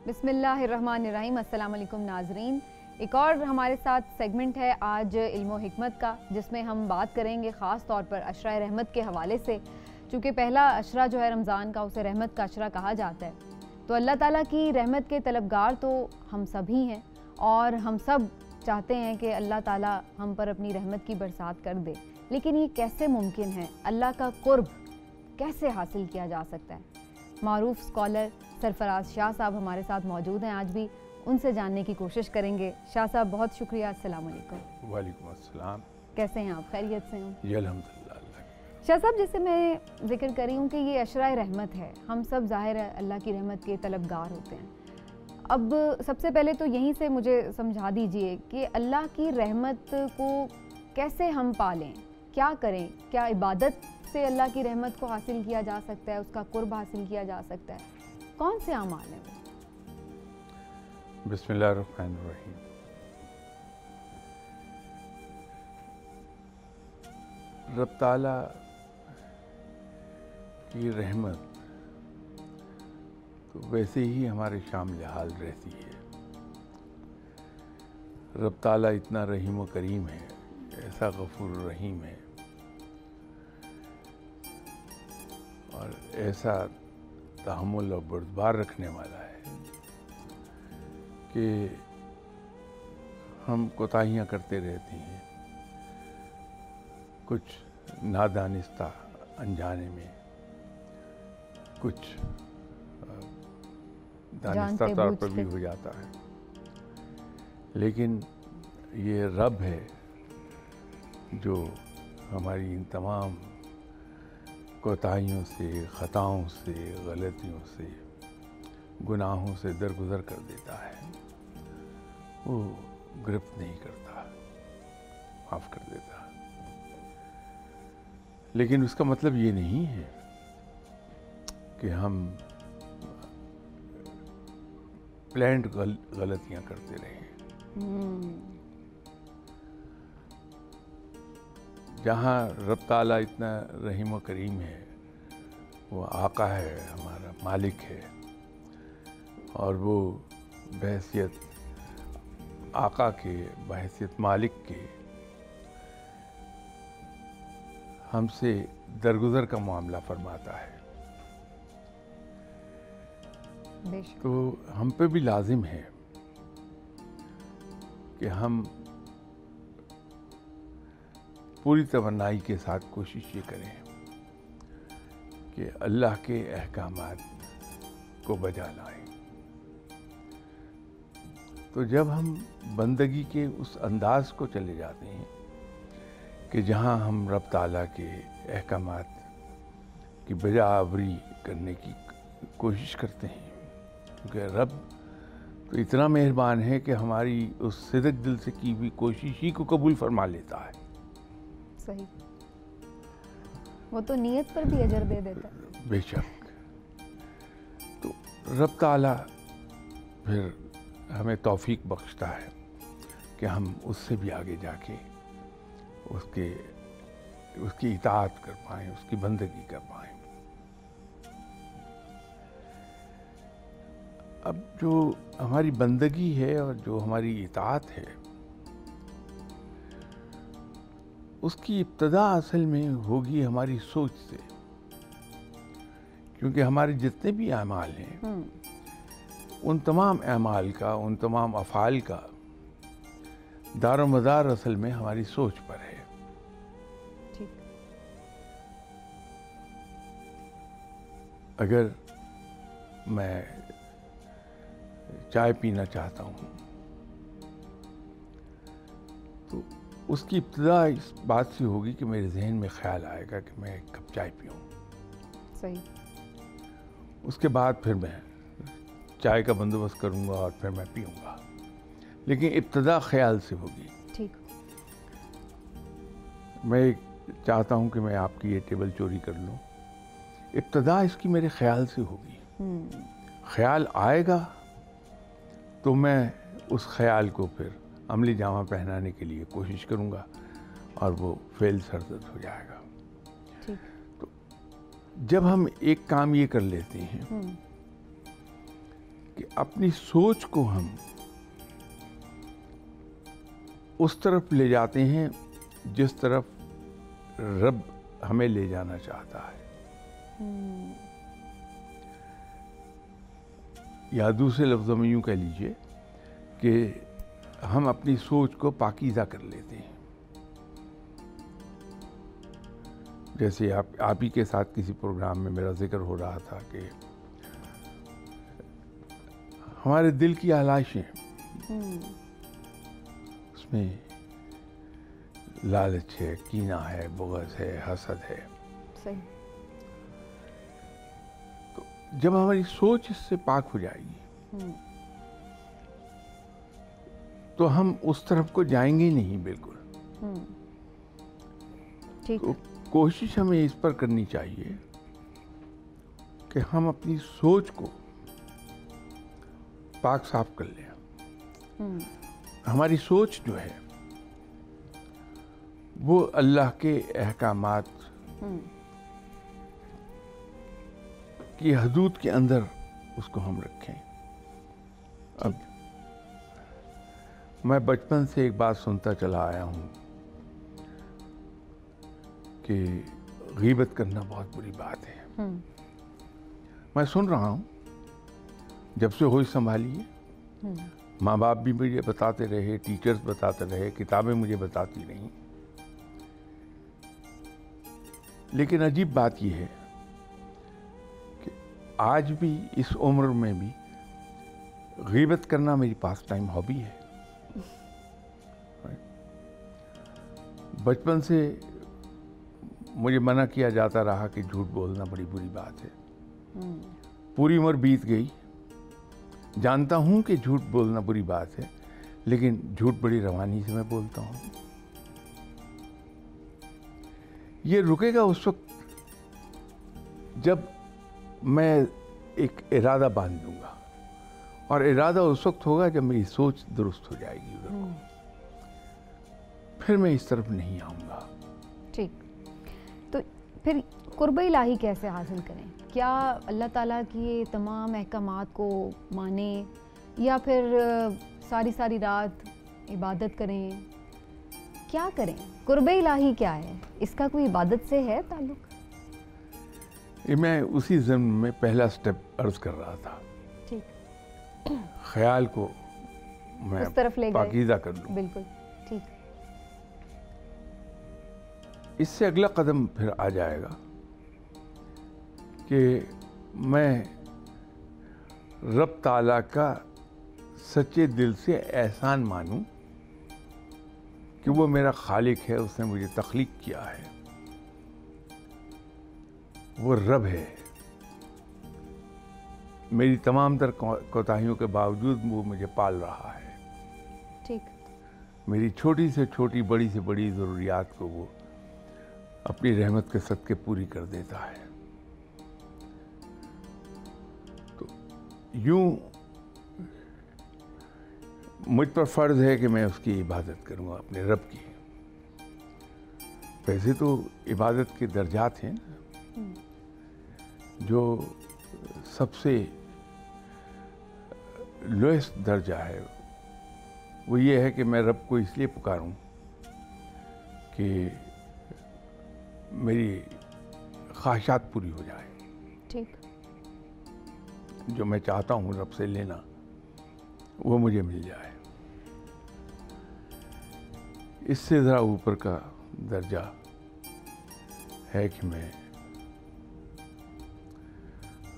बिस्मिल्लाहिर्रहमानिर्रहीम। अस्सलाम वालेकुम नाजरीन। एक और हमारे साथ सेगमेंट है आज इल्म व हिकमत का, जिसमें हम बात करेंगे ख़ास तौर पर अशरा रहमत के हवाले से। चूँकि पहला अशरा जो है रमज़ान का, उसे रहमत का अशरा कहा जाता है, तो अल्लाह ताला की रहमत के तलबगार तो हम सब ही हैं और हम सब चाहते हैं कि अल्लाह ताला हम पर अपनी रहमत की बरसात कर दे। लेकिन ये कैसे मुमकिन है? अल्लाह का कुर्ब कैसे हासिल किया जा सकता है? मारूफ स्कॉलर सरफराज शाह साहब हमारे साथ मौजूद हैं। आज भी उनसे जानने की कोशिश करेंगे। शाह साहब बहुत शुक्रिया। अस्सलाम वालेकुम। वालेकुम अस्सलाम। कैसे हैं आप? खैरियत से हैं? जी अल्हम्दुलिल्लाह। शाह साहब, जैसे मैं जिक्र कर रही हूँ कि ये अशरा रहमत है, हम सब ज़ाहिर है अल्लाह की रहमत के तलबगार होते हैं। अब सबसे पहले तो यहीं से मुझे समझा दीजिए कि अल्लाह की रहमत को कैसे हम पालें, क्या करें? क्या इबादत से अल्लाह की रहमत को हासिल किया जा सकता है, उसका कुर्ब हासिल किया जा सकता है? कौन से अमाल हैं वो? बिस्मिल्लाहिर्रहमानिर्रहीम। रब ताला की रहमत तो वैसे ही हमारे शामिल हाल रहती है। रब ताला इतना रहीम व करीम है, ऐसा गफूर रहीम है और ऐसा तहम्मुल और बुर्दबार रखने वाला है कि हम कोताहियाँ करते रहते हैं, कुछ नादानिस्ता अनजाने में, कुछ दानिस्ता तौर पर भी हो जाता है। लेकिन ये रब है जो हमारी इन तमाम कोताहियों से, ख़ताओं से, गलतियों से, गुनाहों से दरगुजर कर देता है। वो गिरफ्त नहीं करता, माफ़ कर देता। लेकिन उसका मतलब ये नहीं है कि हम प्लान्ड गलतियां करते रहें। जहाँ रब ताला इतना रहीम व करीम है, वो आका है, हमारा मालिक है, और वो बहैसियत आका के, बहैसियत मालिक के हमसे दरगुजर का मामला फरमाता है। तो हम पे भी लाजिम है कि हम पूरी तवन्नाई के साथ कोशिश ये करें कि अल्लाह के अहकामात को बजा लाएं। तो जब हम बंदगी के उस अंदाज को चले जाते हैं कि जहाँ हम रब ताला के अहकामात की बजा आवरी करने की कोशिश करते हैं, क्योंकि रब तो इतना मेहरबान है कि हमारी उस सिदक दिल से की हुई कोशिश ही को कबूल फरमा लेता है। सही, वो तो नियत पर भी अजर दे देता है। बेशक। तो रब ताला फिर हमें तौफीक बख्शता है कि हम उससे भी आगे जाके उसकी इताअत कर पाएँ, उसकी बंदगी कर पाएँ। अब जो हमारी बंदगी है और जो हमारी इताअत है, उसकी इब्तदा असल में होगी हमारी सोच से, क्योंकि हमारे जितने भी अमाल हैं उन तमाम अमाल का, उन तमाम अफ़ाल का दारो मदार असल में हमारी सोच पर है। अगर मैं चाय पीना चाहता हूँ तो उसकी इब्तिदा इस बात से होगी कि मेरे जहन में ख्याल आएगा कि मैं एक कप चाय पीऊँ। सही। उसके बाद फिर मैं चाय का बंदोबस्त करूँगा और फिर मैं पीऊँगा, लेकिन इब्तिदा ख्याल से होगी। ठीक। मैं चाहता हूँ कि मैं आपकी ये टेबल चोरी कर लूँ, इब्तिदा इसकी मेरे ख्याल से होगी। ख्याल आएगा तो मैं उस ख्याल को फिर अमली जामा पहनाने के लिए कोशिश करूँगा और वो फेल सरदर्द हो जाएगा। ठीक। तो जब हम एक काम ये कर लेते हैं कि अपनी सोच को हम उस तरफ ले जाते हैं जिस तरफ रब हमें ले जाना चाहता है, या दूसरे लफ्ज़ों में यूँ कह लीजिए कि हम अपनी सोच को पाकीज़ा कर लेते हैं। जैसे आप ही के साथ किसी प्रोग्राम में मेरा जिक्र हो रहा था कि हमारे दिल की आलाइशें, उसमें लालच है, कीना है, बुग़्ज़ है, हसद है। सही। तो जब हमारी सोच इससे पाक हो जाएगी तो हम उस तरफ को जाएंगे नहीं बिल्कुल। ठीक। तो कोशिश हमें इस पर करनी चाहिए कि हम अपनी सोच को पाक साफ कर लें। हमारी सोच जो है वो अल्लाह के अहकामात की हदूद के अंदर उसको हम रखें। अब मैं बचपन से एक बात सुनता चला आया हूँ कि गीबत करना बहुत बुरी बात है। मैं सुन रहा हूँ जब से होश संभाली है। माँ बाप भी मुझे बताते रहे, टीचर्स बताते रहे, किताबें मुझे बताती रहीं। लेकिन अजीब बात यह है कि आज भी इस उम्र में भी गीबत करना मेरी पास टाइम हॉबी है। बचपन से मुझे मना किया जाता रहा कि झूठ बोलना बड़ी बुरी बात है। पूरी उम्र बीत गई, जानता हूं कि झूठ बोलना बुरी बात है, लेकिन झूठ बड़ी रवानी से मैं बोलता हूं। ये रुकेगा उस वक्त जब मैं एक इरादा बांध लूंगा, और इरादा उस वक्त होगा जब मेरी सोच दुरुस्त हो जाएगी उधर को। फिर मैं इस तरफ नहीं आऊंगा। ठीक। तो फिर कुर्ब इलाही कैसे हासिल करें? क्या अल्लाह ताला की ये तमाम अहकामात को माने, या फिर सारी सारी रात इबादत करें? क्या करें? कुर्ब इलाही क्या है? इसका कोई इबादत से है ताल्लुक? ये मैं उसी ज़िम्न में पहला स्टेप अर्ज कर रहा था। ठीक। ख्याल को मैं उस तरफ ले गए, पाकीज़ा कर लूं। बिल्कुल ठीक। इससे अगला कदम फिर आ जाएगा कि मैं रब ताला का सच्चे दिल से एहसान मानूं कि वो मेरा खालिक है, उसने मुझे तख्लीक किया है, वो रब है। मेरी तमाम तर कोताहियों के बावजूद वो मुझे पाल रहा है। ठीक। मेरी छोटी से छोटी, बड़ी से बड़ी ज़रूरियात को वो अपनी रहमत के सदके पूरी कर देता है। तो यूं मुझ पर फ़र्ज़ है कि मैं उसकी इबादत करूँगा, अपने रब की। वैसे तो इबादत के दर्जात हैं ना, जो सबसे लोएस्ट दर्जा है वो ये है कि मैं रब को इसलिए पुकारूं कि मेरी ख्वाहिशात पूरी हो जाए। ठीक। जो मैं चाहता हूँ रब से लेना, वो मुझे मिल जाए। इससे ज़रा ऊपर का दर्जा है कि मैं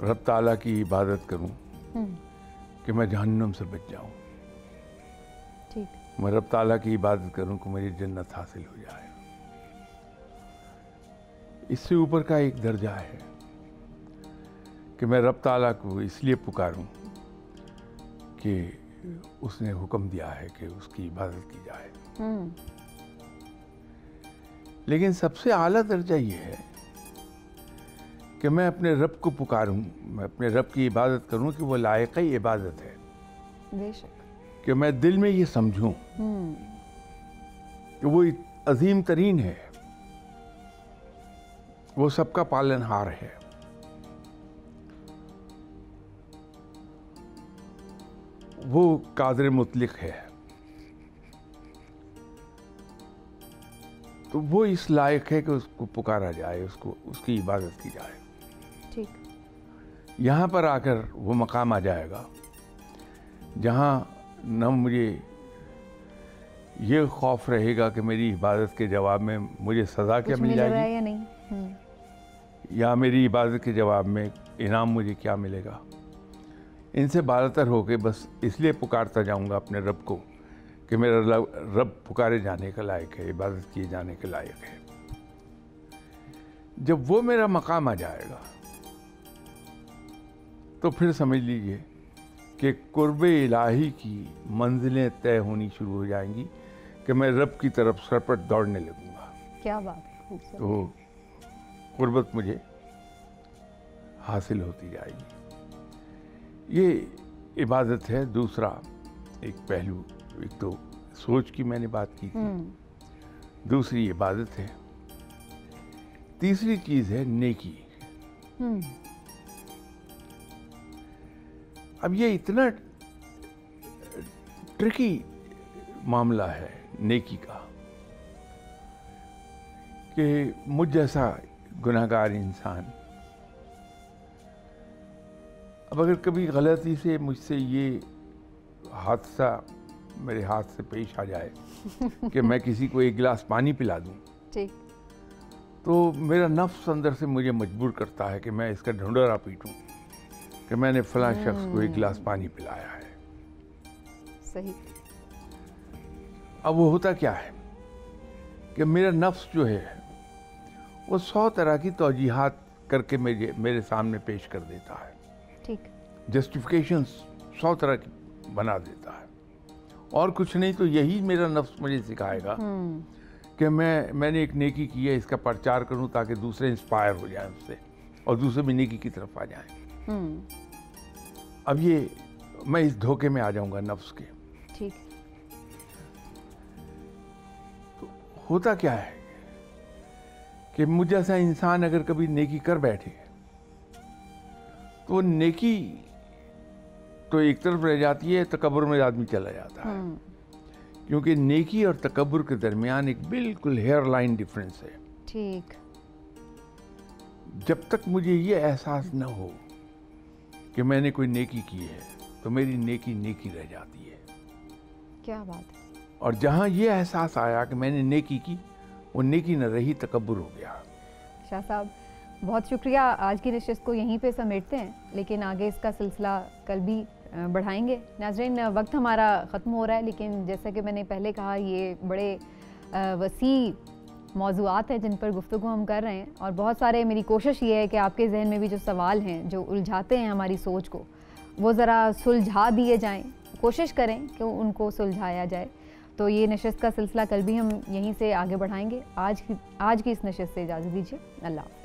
रब ताला की इबादत करूं कि मैं जहन्नुम से बच जाऊं। ठीक। मैं रब ताला की इबादत करूं कि मेरी जन्नत हासिल हो जाए। इससे ऊपर का एक दर्जा है कि मैं रब ताला को इसलिए पुकारूं कि उसने हुक्म दिया है कि उसकी इबादत की जाए। लेकिन सबसे आला दर्जा ये है कि मैं अपने रब को पुकारूं, मैं अपने रब की इबादत करूं कि वो लायक ही इबादत है। बेशक। कि मैं दिल में ये समझूं कि वो अजीम तरीन है, वो सबका पालनहार है। वो कादिर मुतलक है, तो वो इस लायक है कि उसको पुकारा जाए, उसको उसकी इबादत की जाए। ठीक। यहाँ पर आकर वो मकाम आ जाएगा जहाँ न मुझे ये खौफ रहेगा कि मेरी इबादत के जवाब में मुझे सज़ा क्या मिल जाएगी या नहीं, या मेरी इबादत के जवाब में इनाम मुझे क्या मिलेगा। इनसे बालतर होके बस इसलिए पुकारता जाऊंगा अपने रब को कि मेरा रब पुकारे जाने के लायक है, इबादत किए जाने के लायक है। जब वो मेरा मकाम आ जाएगा तो फिर समझ लीजिए कि कुर्बे इलाही की मंजिलें तय होनी शुरू हो जाएंगी कि मैं रब की तरफ सरपट दौड़ने लगूंगा। क्या बात है, खूबसूरत। तो कुर्बत मुझे हासिल होती जाएगी। ये इबादत है। दूसरा एक पहलू, एक तो सोच की मैंने बात की थी, दूसरी इबादत है, तीसरी चीज है नेकी। अब ये इतना ट्रिकी मामला है नेकी का कि मुझ जैसा गुनहगार इंसान, अब अगर कभी गलती से मुझसे ये हादसा मेरे हाथ से पेश आ जाए कि मैं किसी को एक गिलास पानी पिला दूं, ठीक, तो मेरा नफ्स अंदर से मुझे मजबूर करता है कि मैं इसका ढूंढरा पीटूं कि मैंने फलां शख्स को एक गिलास पानी पिलाया है। सही। अब वो होता क्या है कि मेरा नफ्स जो है वो 100 तरह की तौजीहात करके मेरे सामने पेश कर देता है। ठीक। जस्टिफिकेशंस 100 तरह की बना देता है, और कुछ नहीं तो यही मेरा नफ्स मुझे सिखाएगा कि मैंने एक नेकी की है, इसका प्रचार करूं ताकि दूसरे इंस्पायर हो जाएं उससे और दूसरे भी नेकी की तरफ आ जाएं। अब ये मैं इस धोखे में आ जाऊंगा नफ्स के। ठीक। तो होता क्या है कि मुझ जैसा इंसान अगर कभी नेकी कर बैठे तो नेकी तो एक तरफ रह जाती है, तकब्बुर में आदमी चला जाता है। क्योंकि नेकी और तकब्बुर के दरमियान एक बिल्कुल हेयर लाइन डिफरेंस है। ठीक। जब तक मुझे ये एहसास न हो कि मैंने कोई नेकी की है तो मेरी नेकी नेकी रह जाती है। क्या बात है। और जहाँ ये एहसास आया कि मैंने नेकी की, वो नेकी न रही, तकब्बुर हो गया। शाह साहब बहुत शुक्रिया। आज की नशिस्त को यहीं पे समेटते हैं, लेकिन आगे इसका सिलसिला कल भी बढ़ाएंगे। नाज़रीन, वक्त हमारा ख़त्म हो रहा है, लेकिन जैसा कि मैंने पहले कहा, ये बड़े वसी मौज़ूआत हैं जिन पर गुफ्तगू हम कर रहे हैं, और बहुत सारे, मेरी कोशिश ये है कि आपके जहन में भी जो सवाल हैं जो उलझाते हैं हमारी सोच को, वो ज़रा सुलझा दिए जाएं। कोशिश करें कि उनको सुलझाया जाए। तो ये नशिस्त का सिलसिला कल भी हम यहीं से आगे बढ़ाएंगे। आज की इस नशिस्त से इजाज़त दीजिए। अल्लाह हाफ़िज़।